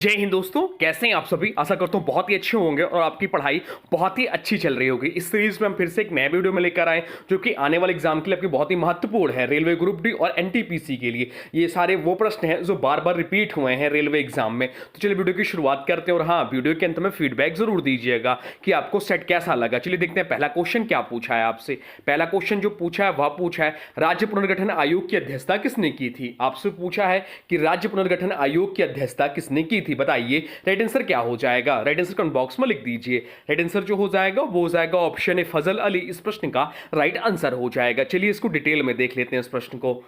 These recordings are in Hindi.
जय हिंद दोस्तों, कैसे हैं आप सभी। आशा करता हूं बहुत ही अच्छे होंगे और आपकी पढ़ाई बहुत ही अच्छी चल रही होगी। इस सीरीज में हम फिर से एक नए वीडियो में लेकर आए जो कि आने वाले एग्जाम के लिए आपकी बहुत ही महत्वपूर्ण है। रेलवे ग्रुप डी और एनटीपीसी के लिए ये सारे वो प्रश्न हैं जो बार बार रिपीट हुए हैं रेलवे एग्जाम में। तो चलिए वीडियो की शुरुआत करते हैं और हाँ, वीडियो के अंत में फीडबैक जरूर दीजिएगा कि आपको सेट कैसा लगा। चलिए देखते हैं पहला क्वेश्चन क्या पूछा है आपसे। पहला क्वेश्चन जो पूछा है वह पूछा है राज्य पुनर्गठन आयोग की अध्यक्षता किसने की थी। आपसे पूछा है कि राज्य पुनर्गठन आयोग की अध्यक्षता किसने की थी, बताइए राइट आंसर क्या हो जाएगा। राइट आंसर कमेंट बॉक्स में लिख दीजिए। राइट आंसर जो हो जाएगा वो हो जाएगा ऑप्शन ए फजल अली। इस प्रश्न का राइट आंसर हो जाएगा। चलिए इसको डिटेल में देख लेते हैं इस प्रश्न को।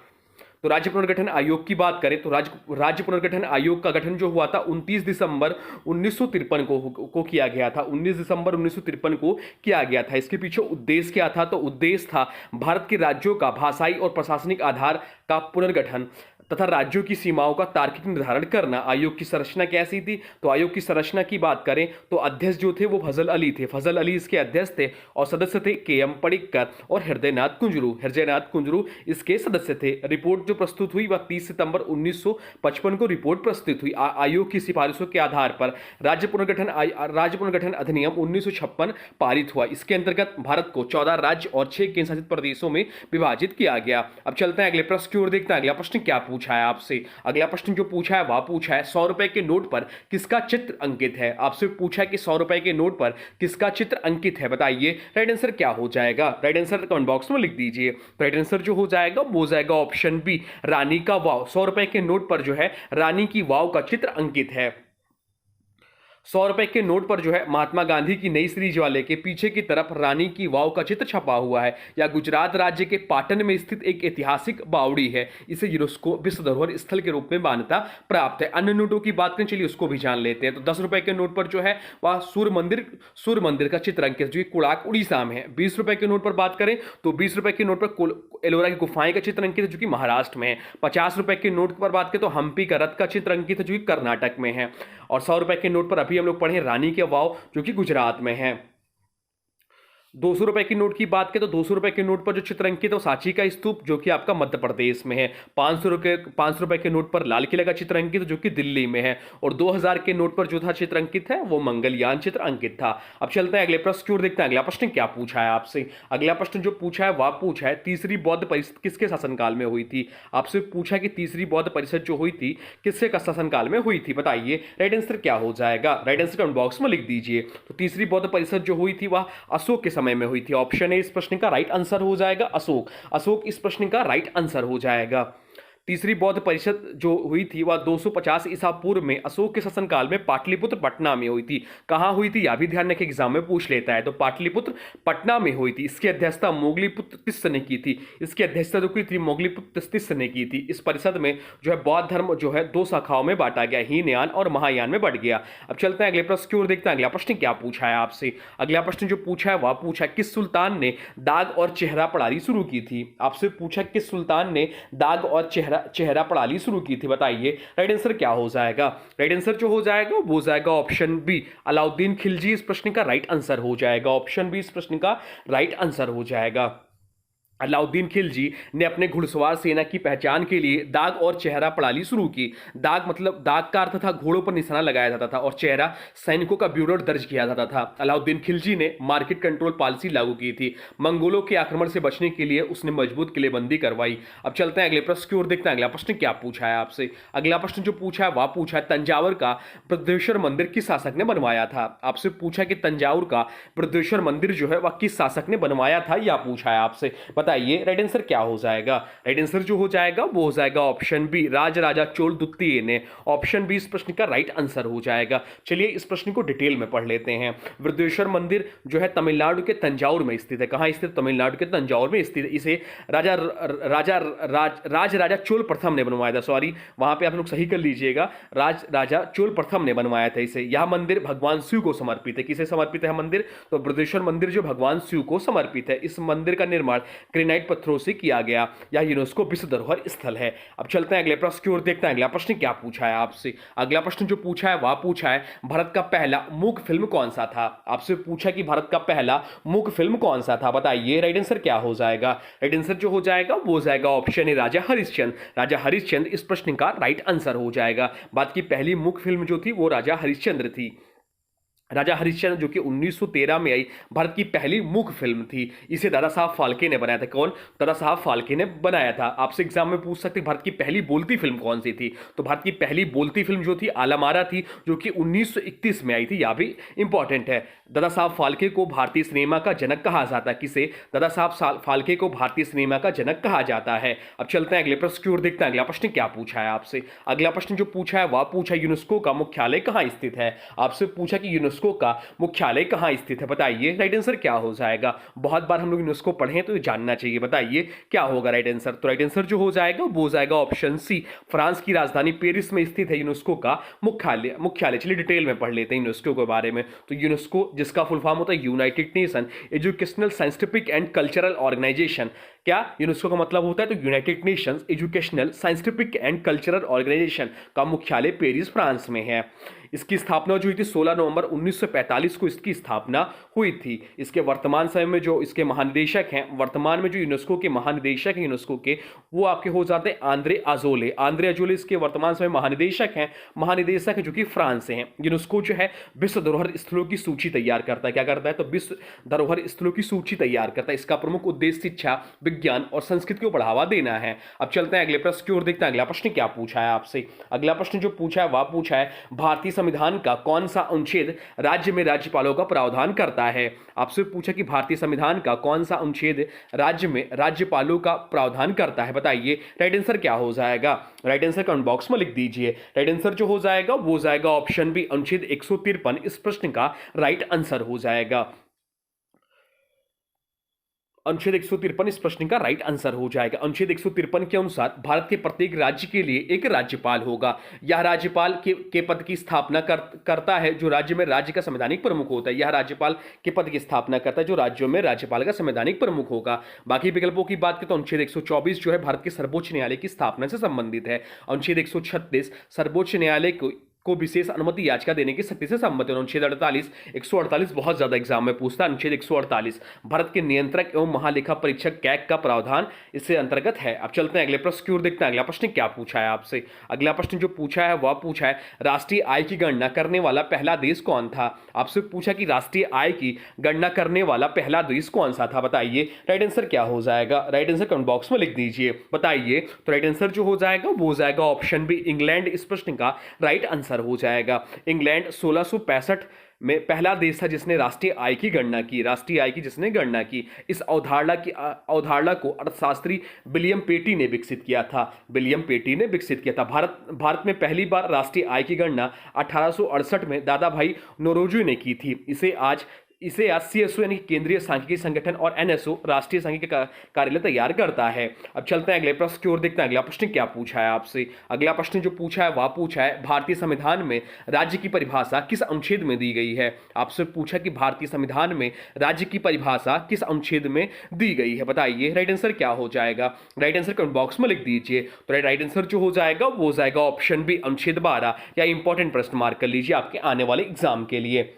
तो राज्य पुनर्गठन आयोग की बात करें तो राज्य पुनर्गठन आयोग का गठन जो हुआ था 29 दिसंबर 1953 को किया गया था। 19 दिसंबर 1953 को किया गया था। इसके पीछे उद्देश्य क्या था, तो उद्देश्य था भारत के राज्यों का भाषाई और प्रशासनिक आधार का पुनर्गठन तथा राज्यों की सीमाओं का तार्किक निर्धारण करना। आयोग की संरचना कैसी थी, तो आयोग की संरचना की बात करें तो अध्यक्ष जो थे वो फजल अली थे। फजल अली इसके अध्यक्ष थे और सदस्य थे के.एम. पडिक्कर और हृदयनाथ कुंजरू इसके सदस्य थे। रिपोर्ट जो प्रस्तुत हुई वह 30 सितंबर 1955 को रिपोर्ट प्रस्तुत हुई। आयोग की सिफारिशों के आधार पर राज्य पुनर्गठन अधिनियम 1956 पारित हुआ। इसके अंतर्गत भारत को 14 राज्य और 6 केंद्र शासित प्रदेशों में विभाजित किया गया। अब चलते हैं अगले प्रश्न की ओर, देखते हैं अगला प्रश्न क्या पूछा है आपसे। अगला प्रश्न जो पूछा है वह पूछा है 100 रुपए के नोट पर किसका चित्र अंकित है। आपसे पूछा है कि 100 रुपए के नोट पर किसका चित्र अंकित है, बताइए राइट आंसर क्या हो जाएगा। राइट आंसर कमेंट बॉक्स में लिख दीजिए। राइट आंसर जो हो जाएगा वो हो जाएगा ऑप्शन बी रानी का वाव। 100 रुपए के नोट पर जो है रानी की वाव का चित्र अंकित है। 100 रुपए के नोट पर जो है महात्मा गांधी की नई सीरीज वाले के पीछे की तरफ रानी की वाव का चित्र छपा हुआ है। या गुजरात राज्य के पाटन में स्थित एक ऐतिहासिक बावड़ी है। इसे यूनेस्को विश्व धरोहर स्थल के रूप में मान्यता प्राप्त है। अन्य नोटों की बात करें, चलिए उसको भी जान लेते हैं। तो 10 रुपए के नोट पर जो है वह सूर्य मंदिर का चित्र अंकित जो कि कुड़ाक उड़ीसा में है। 20 रुपए के नोट पर बात करें तो 20 रुपए के नोट पर एलोरा की गुफाएं का चित्र अंकित है जो कि महाराष्ट्र में है। 50 रुपए के नोट पर बात करें तो हम्पी का रथ का चित्र अंकित है जो कि कर्नाटक में है। और 100 रुपए के नोट पर अभी हम लोग पढ़े रानी के वाव जो कि गुजरात में है। 200 रुपए की नोट की बात करें तो 200 रुपए के नोट पर जो चित्र अंकित है वो सांची का स्तूप जो कि आपका मध्य प्रदेश में है। 500 रुपए के नोट पर लाल किले का चित्र अंकित है जो कि दिल्ली में है। और 2000 के नोट पर जो था चित्र अंकित है वो मंगलयान चित्र अंकित था। अब चलते हैं अगले प्रश्न की ओर, देखते हैं अगला प्रश्न क्या पूछा है आपसे। अगला प्रश्न जो पूछा है वह पूछा है तीसरी बौद्ध परिषद किसके शासनकाल में हुई थी। आपसे पूछा कि तीसरी बौद्ध परिषद जो हुई थी किसके शासनकाल में हुई थी, बताइए राइट आंसर क्या हो जाएगा। राइट आंसर कमेंट बॉक्स में लिख दीजिए। तो तीसरी बौद्ध परिषद जो हुई थी वह अशोक के समय में हुई थी। ऑप्शन ए इस प्रश्न का राइट आंसर हो जाएगा अशोक इस प्रश्न का राइट आंसर हो जाएगा। तीसरी बौद्ध परिषद जो हुई थी वह 250 ईसा पूर्व में अशोक के शासनकाल में पाटलिपुत्र पटना में हुई थी। कहां हुई थी यह भी ध्यान रखिए, एग्जाम में पूछ लेता है। तो पाटलिपुत्र पटना में हुई थी। इसकी अध्यक्षता मोगलीपुत्र तिस्स ने की थी। इसकी अध्यक्षता जो की थी मोगलीपुत्र तिस्स ने की थी। इस परिषद में जो है बौद्ध धर्म जो है 2 शाखाओं में बांटा गया, हीनयान और महायान में बढ़ गया। अब चलते हैं अगले प्रश्न की ओर, देखते हैं अगला प्रश्न क्या पूछा है आपसे। अगला प्रश्न जो पूछा है वह पूछा किस सुल्तान ने दाग और चेहरा पढ़ाई शुरू की थी। आपसे पूछा किस सुल्तान ने दाग और चेहरा पढ़ाली शुरू की थी, बताइए राइट आंसर क्या हो जाएगा। राइट आंसर जो हो जाएगा वो हो जाएगा ऑप्शन बी अलाउद्दीन खिलजी। इस प्रश्न का राइट आंसर हो जाएगा। ऑप्शन बी इस प्रश्न का राइट आंसर हो जाएगा। अलाउद्दीन खिलजी ने अपने घुड़सवार सेना की पहचान के लिए दाग और चेहरा पढ़ाली शुरू की। दाग मतलब दाग का अर्थ था घोड़ों पर निशाना लगाया जाता था और चेहरा सैनिकों का ब्यूरो दर्ज किया जाता था। अलाउद्दीन खिलजी ने मार्केट कंट्रोल पॉलिसी लागू की थी। मंगोलों के आक्रमण से बचने के लिए उसने मजबूत किलेबंदी करवाई। अब चलते हैं अगले प्रश्न की ओर, देखते हैं अगला प्रश्न क्या पूछा है आपसे। अगला प्रश्न जो पूछा है वह पूछा है तंजावुर का बृहदेश्वर मंदिर किस शासक ने बनवाया था। आपसे पूछा कि तंजावुर का बृहदेश्वर मंदिर जो है वह किस शासक ने बनवाया था, यह पूछा है आपसे, बताइए राइट आंसर क्या हो जाएगा। राइट आंसर जो हो जाएगा वो हो जाएगा ऑप्शन बी राजा चोल द्वितीय ने। ऑप्शन बी इस प्रश्न का राइट आंसर हो जाएगा। चलिए इस प्रश्न को डिटेल में पढ़ लेते हैं। बृहदेश्वर मंदिर जो है तमिलनाडु के तंजावुर में स्थित है। कहां स्थित, तमिलनाडु के तंजावुर में स्थित है। इसे राजा चोल प्रथम ने बनवाया था। सॉरी, वहां पे आप लोग सही कर लीजिएगा, राजा चोल प्रथम ने बनवाया था इसे। यह मंदिर भगवान शिव को समर्पित है। किसे समर्पित है मंदिर, तो बृहदेश्वर मंदिर जो भगवान शिव को समर्पित है। इस मंदिर का निर्माण ग्रेनाइट पत्थरों से किया गया। यह यूनेस्को विश्व धरोहर स्थल है। अब चलते हैं अगले प्रश्न की ओर, देखते हैं अगला प्रश्न क्या पूछा है आपसे। अगला प्रश्न जो पूछा है वह पूछा है भारत का पहला मूक फिल्म कौन सा था। आपसे पूछा कि भारत का पहला मूक फिल्म कौन सा था, बताइए राइट आंसर क्या हो जाएगा। राइट आंसर जो हो जाएगा वो हो जाएगा ऑप्शन ए राजा हरिश्चंद्र। राजा हरिश्चंद्र इस प्रश्न का राइट आंसर हो जाएगा। भारत की पहली मूक फिल्म जो थी वो राजा हरिश्चंद्र थी। राजा हरिश्चंद्र जो कि 1913 में आई, भारत की पहली मूक फिल्म थी। इसे दादा साहब फाल्के ने बनाया था। कौन? दादा साहब फाल्के ने बनाया था। आपसे एग्जाम में पूछ सकते भारत की पहली बोलती फिल्म कौन सी थी, तो भारत की पहली बोलती फिल्म जो थी आलमारा थी, जो कि 1931 में आई थी। यह भी इंपॉर्टेंट है। दादा साहब फाल्के को भारतीय सिनेमा का जनक कहा जाता है। किसे? दादा साहब फाल्के को भारतीय सिनेमा का जनक कहा जाता है। अब चलते हैं अगले प्रश्न की ओर, देखते हैं अगला प्रश्न क्या पूछा है आपसे। अगला प्रश्न जो पूछा है वह पूछा यूनेस्को का मुख्यालय कहां स्थित है। आपसे पूछा कि यूनेस्को का मुख्यालय कहां स्थित है, बताइए राइट आंसर क्या हो जाएगा। बहुत बार हम लोग यूनेस्को पढ़े हैं तो ये जानना चाहिए, बताइए क्या होगा राइट आंसर। तो राइट आंसर जो हो जाएगा वो हो जाएगा ऑप्शन सी, फ्रांस की राजधानी पेरिस में स्थित है यूनेस्को का मुख्यालय। चलिए डिटेल में पढ़ लेते हैं यूनेस्को के बारे में। तो यूनेस्को जिसका फुल फॉर्म होता है United Nation Educational Scientific and Cultural Organization. क्या यूनेस्को का मतलब होता है? तो United Nations Educational Scientific and Cultural Organization का मुख्यालय पेरिस फ्रांस में है। इसकी स्थापना जो हुई थी 16 नवंबर 1945 को इसकी स्थापना हुई थी। इसके वर्तमान समय में जो इसके महानिदेशक हैं, वर्तमान में जो यूनेस्को के महानिदेशक हैं यूनेस्को के, वो आपके हो जाते हैं आंद्रे अजोले। आंद्रे अजोले इसके वर्तमान समय महानिदेशक हैं जो कि फ्रांस से हैं। यूनेस्को जो है विश्व धरोहर स्थलों की सूची तैयार करता है। क्या करता है? तो विश्व धरोहर स्थलों की सूची तैयार करता है। इसका प्रमुख उद्देश्य शिक्षा, विज्ञान और संस्कृति को बढ़ावा देना है। अब चलते हैं अगले प्रश्न की ओर, देखते हैं अगला प्रश्न क्या पूछा है आपसे। अगला प्रश्न जो पूछा है वह पूछा है भारतीय संविधान का कौन सा अनुच्छेद राज्य में राज्यपालों का प्रावधान करता है। आपसे पूछा कि भारतीय संविधान का कौन सा अनुच्छेद राज्य में राज्यपालों का प्रावधान करता है, बताइए राइट आंसर क्या हो जाएगा। राइट आंसर कमेंट बॉक्स में लिख दीजिए। राइट आंसर जो हो जाएगा वो हो जाएगा ऑप्शन बी, अनुच्छेद 153 इस प्रश्न का राइट आंसर हो जाएगा। अनुच्छेद 153 इस प्रश्न का राइट आंसर हो जाएगा। अनुच्छेद 153 के अनुसार भारत के प्रत्येक राज्य के लिए एक राज्यपाल होगा। यह राज्यपाल के पद की स्थापना करता है जो राज्य में राज्य का संवैधानिक प्रमुख होता है। यह राज्यपाल के पद की स्थापना करता है जो राज्यों में राज्यपाल का संवैधानिक प्रमुख होगा। बाकी विकल्पों की बात करें तो अनुच्छेद 124 जो है भारत के सर्वोच्च न्यायालय की स्थापना से संबंधित है। अनुच्छेद 136 सर्वोच्च न्यायालय को विशेष अनुमति याचिका देने की शक्ति से संबंधित है। अनुच्छेद 148 बहुत ज्यादा एग्जाम में पूछता है। अनुच्छेद 148 भारत के नियंत्रक एवं महालेखा परीक्षक कैग का प्रावधान इससे अंतर्गत है। अब चलते हैं अगले प्रश्न की ओर, देखते हैं अगला प्रश्न क्या पूछा है आपसे। अगला प्रश्न जो पूछा है वह पूछा है राष्ट्रीय आय की गणना करने वाला पहला देश कौन था। आपसे पूछा कि राष्ट्रीय आय की गणना करने वाला पहला देश कौन सा था, बताइए राइट आंसर क्या हो जाएगा। राइट आंसर कमेंट बॉक्स में लिख दीजिए, बताइए। तो राइट आंसर जो हो जाएगा वो हो जाएगा ऑप्शन बी, इंग्लैंड इस प्रश्न का राइट आंसर हो जाएगा। इंग्लैंड 1665 में पहला देश था जिसने राष्ट्रीय आय की गणना की। राष्ट्रीय आय की जिसने गणना की, इस अवधारणा को अर्थशास्त्री विलियम पेटी ने विकसित किया था। विलियम पेटी ने विकसित किया था। भारत में पहली बार राष्ट्रीय आय की गणना 1868 में दादा भाई नौरोजी ने की थी। इसे आज CSO यानी केंद्रीय सांख्यिकी संगठन और NSO राष्ट्रीय सांख्यिकी कार्यालय तैयार करता है। अब चलते हैं अगले प्रश्न की ओर, देखते हैं अगला प्रश्न क्या पूछा है आपसे। अगला प्रश्न जो पूछा है वह पूछा है भारतीय संविधान में राज्य की परिभाषा किस अनुच्छेद में दी गई है। आपसे पूछा कि भारतीय संविधान में राज्य की परिभाषा किस अनुच्छेद में दी गई है, बताइए राइट आंसर क्या हो जाएगा। राइट आंसर कमेंट बॉक्स में लिख दीजिए। तो राइट आंसर जो हो जाएगा वो हो जाएगा ऑप्शन बी, अनुच्छेद 12। या इंपॉर्टेंट प्रश्न मार्क कर लीजिए आपके आने वाले एग्जाम के लिए।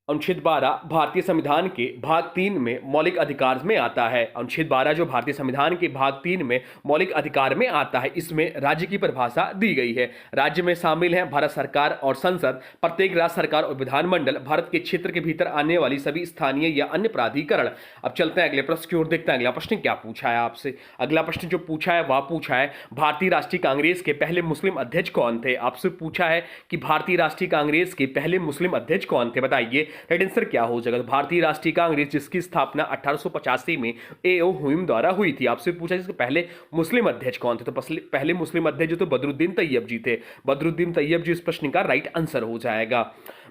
अनुच्छेद 12 भारतीय संविधान के भाग 3 में मौलिक अधिकार में आता है। अनुच्छेद 12 जो भारतीय संविधान के भाग 3 में मौलिक अधिकार में आता है, इसमें राज्य की परिभाषा दी गई है। राज्य में शामिल हैं भारत सरकार और संसद, प्रत्येक राज्य सरकार और विधानमंडल, भारत के क्षेत्र के भीतर आने वाली सभी स्थानीय या अन्य प्राधिकरण। अब चलते हैं अगले प्रश्न की ओर, देखते हैं अगला प्रश्न क्या पूछा है आपसे। अगला प्रश्न जो पूछा है वह पूछा है भारतीय राष्ट्रीय कांग्रेस के पहले मुस्लिम अध्यक्ष कौन थे। आपसे पूछा है कि भारतीय राष्ट्रीय कांग्रेस के पहले मुस्लिम अध्यक्ष कौन थे, बताइए राइट आंसर क्या हो जाएगा। भारतीय राष्ट्रीय कांग्रेस जिसकी स्थापना 1885 में A.O. हुइम द्वारा हुई थी। आपसे पूछा इसके पहले मुस्लिम अध्यक्ष कौन थे, तो पहले मुस्लिम अध्यक्ष जो तो बदरुद्दीन तैयब जी थे। बदरुद्दीन तैयब जी इस प्रश्न का राइट आंसर हो जाएगा।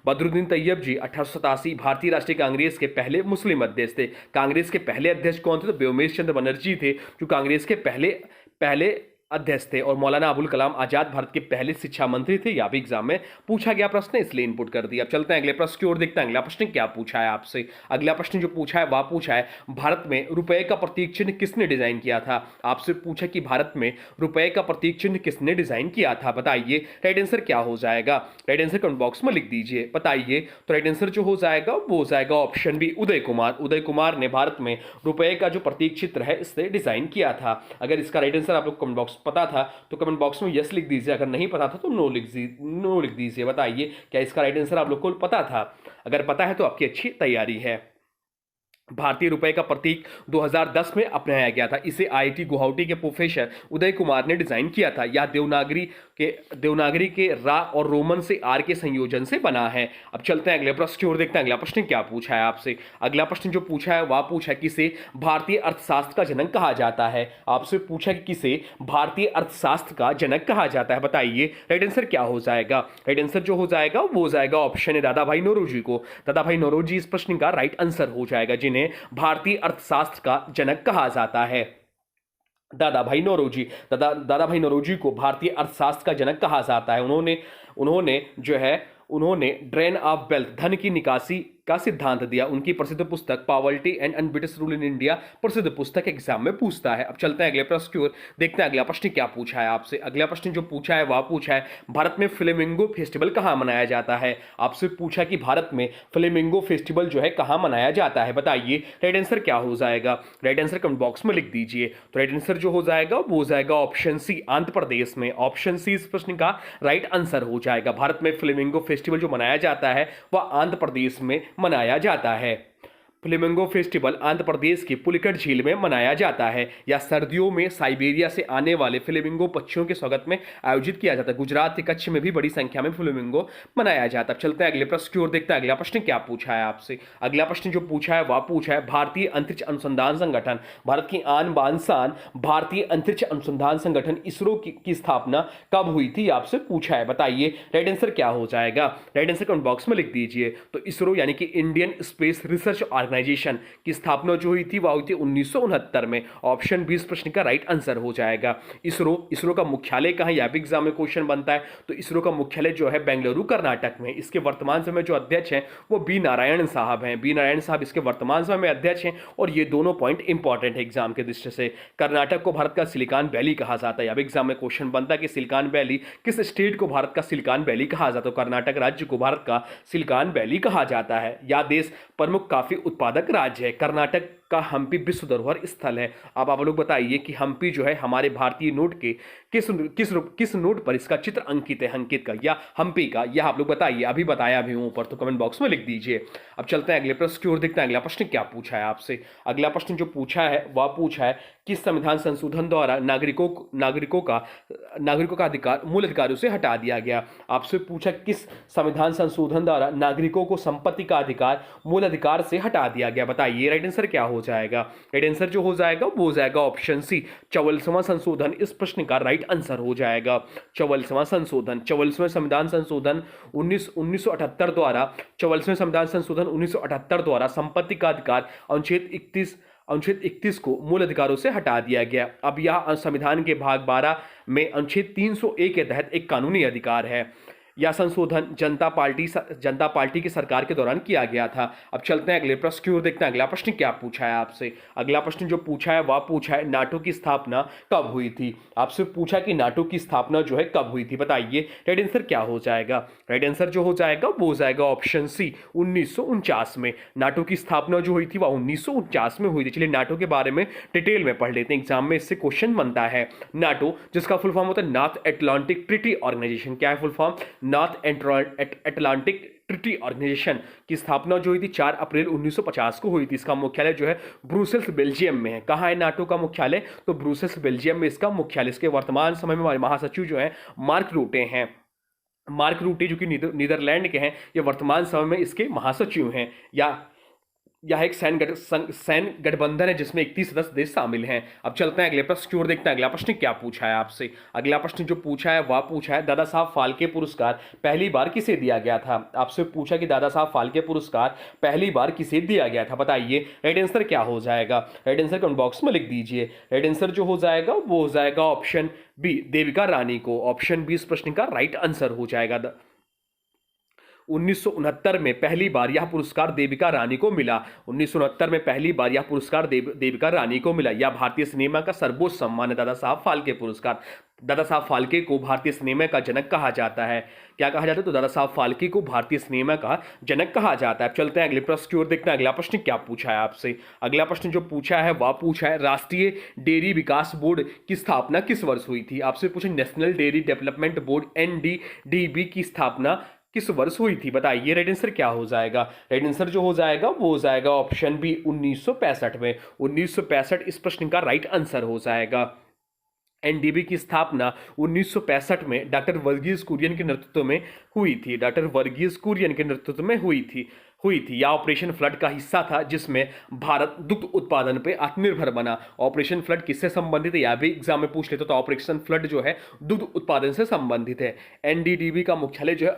बदरुद्दीन तैयब जी 1887 भारतीय राष्ट्रीय कांग्रेस के पहले मुस्लिम अध्यक्ष थे। कांग्रेस के पहले अध्यक्ष कौन थे, तो व्योमेश चंद्र बनर्जी थे जो कांग्रेस के पहले अध्यक्ष थे और मौलाना अबुल कलाम आजाद भारत के पहले शिक्षा मंत्री थे। यह भी एग्जाम में पूछा गया प्रश्न है, इसलिए इनपुट कर दिया। अब चलते हैं अगले प्रश्न की ओर, देखते हैं अगला प्रश्न क्या पूछा है आपसे। अगला प्रश्न जो पूछा है वह पूछा है भारत में रुपए का प्रतीक चिन्ह किसने डिजाइन किया था। आपसे पूछा कि भारत में रुपए का प्रतीक चिन्ह किसने डिजाइन किया था, बताइए राइट आंसर क्या हो जाएगा। राइट आंसर कमेंट बॉक्स में लिख दीजिए, बताइए। तो राइट आंसर जो हो जाएगा वो हो जाएगा ऑप्शन बी, उदय कुमार। उदय कुमार ने भारत में रुपए का जो प्रतीक चित्र है इसे डिजाइन किया था। अगर इसका राइट आंसर आप लोग कमेंट बॉक्स पता था तो कमेंट बॉक्स में यस लिख दीजिए, अगर नहीं पता था तो नो लिख दीजिए। बताइए क्या इसका राइट आंसर आप लोग को पता था। अगर पता है तो आपकी अच्छी तैयारी है। भारतीय रुपए का प्रतीक 2010 में अपनाया गया था। इसे आईआईटी गुवाहाटी के प्रोफेसर उदय कुमार ने डिजाइन किया था। यह देवनागरी के रा और रोमन से आर के संयोजन से बना है। अब चलते हैं अगले प्रश्न की ओर, देखते हैं अगला प्रश्न क्या पूछा है आपसे। अगला प्रश्न जो पूछा है वह पूछा है किसे भारतीय अर्थशास्त्र का जनक कहा जाता है। आपसे पूछा कि किसे भारतीय अर्थशास्त्र का जनक कहा जाता है, बताइए राइट आंसर क्या हो जाएगा। राइट आंसर जो हो जाएगा वो हो जाएगा ऑप्शन है दादा भाई नौरोजी को। दादा भाई नौरोजी इस प्रश्न का राइट आंसर हो जाएगा, जिन्हें भारतीय अर्थशास्त्र का जनक कहा जाता है। दादा भाई नौरोजी को भारतीय अर्थशास्त्र का जनक कहा जाता है। उन्होंने ड्रेन ऑफ वेल्थ, धन की निकासी का सिद्धांत दिया। उनकी प्रसिद्ध पुस्तक poverty and un-British rule in India प्रसिद्ध पुस्तक एग्जाम में पूछता है। अब चलते हैं अगले प्रश्न की ओर, देखते हैं अगला प्रश्न क्या पूछा है आपसे। अगला प्रश्न जो पूछा है वह पूछा है भारत में फ्लेमिंगो फेस्टिवल कहाँ मनाया जाता है। आपसे पूछा कि भारत में फ्लेमिंगो फेस्टिवल जो है कहाँ मनाया जाता है, बताइए राइट आंसर क्या हो जाएगा। राइट आंसर कमेंट बॉक्स में लिख दीजिए। तो राइट आंसर जो हो जाएगा वो हो जाएगा ऑप्शन सी, आंध्र प्रदेश में। ऑप्शन सी इस प्रश्न का राइट आंसर हो जाएगा। भारत में फ्लेमिंगो फेस्टिवल जो मनाया जाता है वह आंध्र प्रदेश में मनाया जाता है। फ्लेमिंगो फेस्टिवल आंध्र प्रदेश की पुलिकट झील में मनाया जाता है। या सर्दियों में साइबेरिया से आने वाले फ्लेमिंगो पक्षियों के स्वागत में आयोजित किया जाता है। गुजरात के कच्छ में भी बड़ी संख्या में फ्लेमिंगो मनाया जाता है। चलते हैं अगले प्रश्न की ओर, देखते हैं अगला प्रश्न क्या पूछा है आपसे। अगला प्रश्न जो पूछा है वह पूछा है भारतीय अंतरिक्ष अनुसंधान संगठन, भारत की आन बान शान भारतीय अंतरिक्ष अनुसंधान संगठन इसरो की स्थापना कब हुई थी, आपसे पूछा है। बताइए राइट आंसर क्या हो जाएगा। राइट आंसर कमेंट बॉक्स में लिख दीजिए। तो इसरो यानी कि इंडियन स्पेस रिसर्च ऑर्गेनाइजेशन की स्थापना जो हुई थी वह हुई थी 1969 में। ऑप्शन 20 प्रश्न का राइट आंसर हो जाएगा। इसरो का मुख्यालय कहाँ, यह भी एग्जाम में क्वेश्चन बनता है। तो इसरो का मुख्यालय जो है बेंगलुरु कर्नाटक में। इसके वर्तमान समय जो अध्यक्ष हैं वो बी नारायण साहब हैं। बी नारायण साहब इसके वर्तमान समय में अध्यक्ष हैं। और ये दोनों पॉइंट इंपॉर्टेंट है एग्जाम के दृष्टि से। कर्नाटक को भारत का सिलिकॉन वैली कहा जाता है। अब एग्जाम में क्वेश्चन बनता है कि सिलिकॉन वैली किस स्टेट को भारत का सिलिकॉन वैली कहा जाता है। कर्नाटक राज्य को भारत का सिलिकॉन वैली कहा जाता है। यह देश प्रमुख काफी उत्पादक राज्य है। कर्नाटक का हम्पी विश्व धरोहर स्थल है। अब आप लोग बताइए कि हम्पी जो है हमारे भारतीय नोट के किस नोट पर इसका चित्र अंकित है, अंकित का या हम्पी का, यह आप लोग बताइए। अभी बताया भी हूं ऊपर, तो कमेंट बॉक्स में लिख दीजिए। अब चलते हैं अगले प्रश्न की ओर, देखते हैं अगला प्रश्न क्या पूछा है आपसे। अगला प्रश्न जो पूछा है वह पूछा है किस संविधान संशोधन द्वारा नागरिकों का अधिकार मूल अधिकारों से हटा दिया गया। आपसे पूछा किस संविधान संशोधन द्वारा नागरिकों को संपत्ति का अधिकार मूल अधिकार से हटा दिया गया। बताइए राइट आंसर क्या हो जाएगा। राइट आंसर जो हो जाएगा वो हो जाएगा ऑप्शन सी, 44वां संशोधन इस प्रश्न का राइट आंसर हो जाएगा। 44वां संविधान संशोधन 1978 द्वारा 44वें संविधान संशोधन 1978 द्वारा संपत्ति का अधिकार अनुच्छेद 31 को मूल अधिकारों से हटा दिया गया। अब यह संविधान के भाग 12 में अनुच्छेद 301 के तहत एक कानूनी अधिकार है। यह संशोधन जनता पार्टी की सरकार के दौरान किया गया था। अब चलते हैं अगले प्रश्न की ओर, देखते हैं अगला प्रश्न क्या पूछा है आपसे। अगला प्रश्न जो पूछा है वह पूछा है नाटो की स्थापना कब हुई थी। आपसे पूछा कि नाटो की स्थापना जो है कब हुई थी, बताइए राइट आंसर क्या हो जाएगा। राइट आंसर जो हो जाएगा वो हो जाएगा ऑप्शन सी, 1949 में। नाटो की स्थापना जो हुई थी वह 1949 में हुई थी। चलिए नाटो के बारे में डिटेल में पढ़ लेते हैं, एग्जाम में इससे क्वेश्चन बनता है। नाटो जिसका फुल फॉर्म होता है नॉर्थ एटलांटिक ट्रीटी ऑर्गेनाइजेशन, क्या है full form, North Atlantic Treaty Organization की स्थापना जो हुई थी 4 अप्रैल 1950 को हुई थी। इसका मुख्यालय जो है ब्रुसेल्स बेल्जियम में है। कहाँ है नाटो का मुख्यालय, तो ब्रुसेल्स बेल्जियम में इसका मुख्यालय। इसके वर्तमान समय में महासचिव जो है मार्क रूटे हैं। मार्क रूटे जो कि नीदरलैंड के हैं, ये वर्तमान समय में इसके महासचिव हैं। या यह एक सैन्य गठबंधन है जिसमें 31 सदस्य देश शामिल हैं। अब चलते हैं अगले प्रश्न की ओर, देखते हैं अगला प्रश्न क्या पूछा है आपसे। अगला प्रश्न जो पूछा है वह पूछा है दादा साहब फाल्के पुरस्कार पहली बार किसे दिया गया था। आपसे पूछा कि दादा साहब फाल्के पुरस्कार पहली बार किसे दिया गया था, बताइए राइट आंसर क्या हो जाएगा। राइट आंसर कमेंट बॉक्स में लिख दीजिए। राइट आंसर जो हो जाएगा वो हो जाएगा ऑप्शन बी, देविका रानी को। ऑप्शन बी इस प्रश्न का राइट आंसर हो जाएगा। 1969 में पहली बार यह पुरस्कार देविका रानी को मिला। 1969 में पहली बार यह पुरस्कार देविका रानी को मिला। यह भारतीय सिनेमा का सर्वोच्च सम्मान है, दादा साहब फाल्के पुरस्कार। दादा साहब फाल्के को भारतीय सिनेमा का जनक कहा जाता है। क्या कहा जाता है? तो दादा साहब फाल्के को भारतीय सिनेमा का जनक कहा जाता है। अब चलते हैं अगले प्रश्न की ओर, देखते हैं अगला प्रश्न क्या पूछा है आपसे। अगला प्रश्न जो पूछा है वह पूछा है राष्ट्रीय डेयरी विकास बोर्ड की स्थापना किस वर्ष हुई थी। आपसे पूछा national dairy development board NDDB की स्थापना किस वर्ष हुई थी, बताइए राइट आंसर क्या हो जाएगा। राइट आंसर जो हो जाएगा वो हो जाएगा ऑप्शन बी 1965 में। 1965 इस प्रश्न का राइट आंसर हो जाएगा। NDB की स्थापना 1965 में डॉक्टर वर्गीज कुरियन के नेतृत्व में हुई थी। डॉक्टर वर्गीज कुरियन के नेतृत्व में हुई थी। यह ऑपरेशन फ्लड का हिस्सा था जिसमें भारत दुग्ध उत्पादन पे आत्मनिर्भर बना। ऑपरेशन फ्लड किससे संबंधित है, यह भी एग्जाम में पूछ लेते तो ऑपरेशन फ्लड जो है दुग्ध उत्पादन से संबंधित है। NDDB का मुख्यालय जो है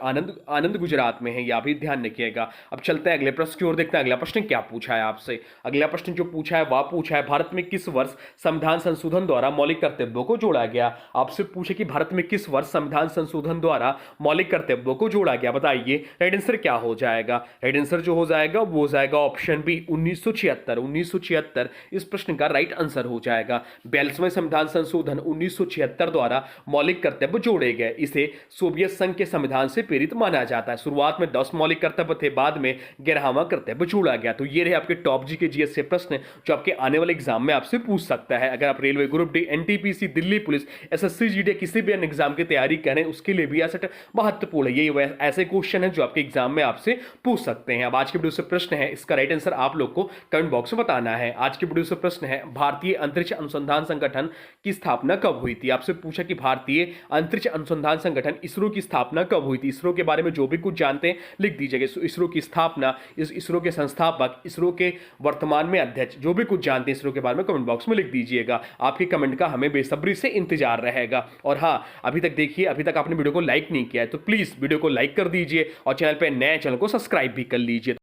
आनंद गुजरात में है, यह भी ध्यान रखिएगा। अब चलते हैं अगले प्रश्न की ओर, देखते हैं अगला प्रश्न क्या पूछा है आपसे। अगला प्रश्न जो पूछा है वह पूछा है भारत में किस वर्ष संविधान संशोधन द्वारा मौलिक कर्तव्यों को जोड़ा गया। आपसे पूछे कि भारत में किस वर्ष संविधान संशोधन द्वारा मौलिक कर्तव्यों को जोड़ा गया, बताइए राइट आंसर क्या हो जाएगा। राइट आंसर जो हो जाएगा वो हो जाएगा ऑप्शन बी 1976। 1976 इस प्रश्न का राइट आंसर हो जाएगा। 42वें संविधान संशोधन 1976 द्वारा मौलिक कर्तव्य जोड़े गए। इसे सोवियत संघ के संविधान से प्रेरित माना जाता है। शुरुआत में 10 मौलिक कर्तव्य थे, बाद में 11वां कर्तव्य जोड़ा गया। तो ये रहे आपके टॉप जी के जीएस से प्रश्न जो आपके आने वाले एग्जाम में आपसे पूछ सकता है। अगर आप railway group D, NTPC, Delhi police, SSC GD किसी भी अन्य एग्जाम की तैयारी करें उसके लिए भी ऐसा महत्वपूर्ण है। ये ऐसे क्वेश्चन है जो आपके एग्जाम में आपसे पूछ सकते हैं। अब आज के वीडियो से प्रश्न है, इसका राइट आंसर आप लोग को कमेंट बॉक्स में बताना है। आज के वीडियो से प्रश्न है भारतीय अंतरिक्ष अनुसंधान संगठन की स्थापना कब हुई थी। आपसे पूछा कि भारतीय अंतरिक्ष अनुसंधान संगठन इसरो की स्थापना कब हुई थी। इसरो के बारे में जो भी कुछ जानते हैं लिख दीजिएगा। इसरो की स्थापना, इसरो के संस्थापक, इसरो के वर्तमान में अध्यक्ष, जो भी कुछ जानते हैं इसरो के बारे में कमेंट बॉक्स में लिख दीजिएगा। आपके कमेंट का हमें बेसब्री से इंतजार रहेगा। और हाँ, अभी तक देखिए, अभी तक आपने वीडियो को लाइक नहीं किया है तो प्लीज वीडियो को लाइक कर दीजिए और चैनल पर नए चैनल को सब्सक्राइब भी कर लीजिए।